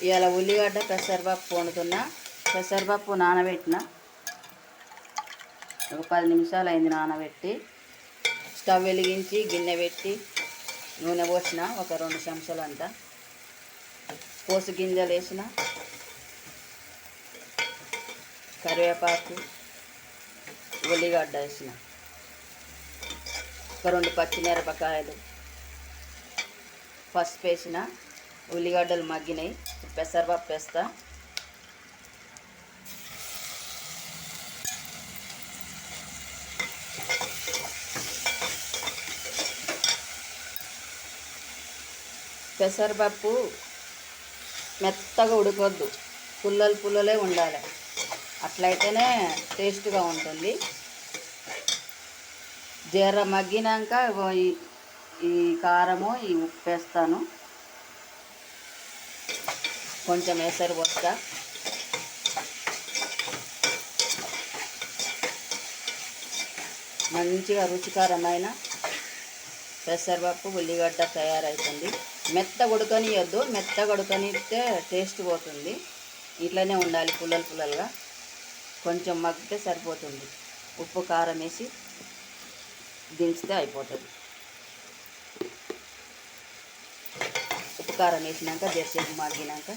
ఇవాళ ఉల్లిగడ్డ పెసరపప్పు వండుతున్నా. పెసరపప్పు నానబెట్టిన, ఒక 10 నిమిషాలు అయింది నానబెట్టి. స్టవ్ వెలిగించి గిన్నె పెట్టి నూనె పోసిన, ఒక 2 చెంచాలు అంత పోసు గింజలు వేసిన, కరివేపాకు, ఉల్లిగడ్డ వేసిన, ఒక 2 పచ్చిమిరపకాయలు, పసుపు వేసిన. ఉల్లిగడ్డలు మగ్గినాయి. పెసరపప్పు వేస్తా. పెసరపప్పు మెత్తగా ఉడకొద్దు, పుల్లలు పుల్లలే ఉండాలి. అట్లయితేనే టేస్ట్గా ఉంటుంది. జీర మగ్గినాక ఈ కారము, ఈ ఉప్పు వేస్తాను. కొంచెం ఎసరు పోస్తా. మంచిగా రుచికరమైన పెసరపప్పు ఉల్లిగడ్డ తయారవుతుంది. మెత్తగా ఉడకనియొద్దు, మెత్తగా ఉడకనిస్తే టేస్ట్ పోతుంది. ఇట్లనే ఉండాలి, పుల్లలు పుల్లలుగా. కొంచెం మగ్గితే సరిపోతుంది. ఉప్పు కారం వేసి దించితే అయిపోతుంది. ఉప్పు కారం వేసినాక జరసేపు మగ్గినాక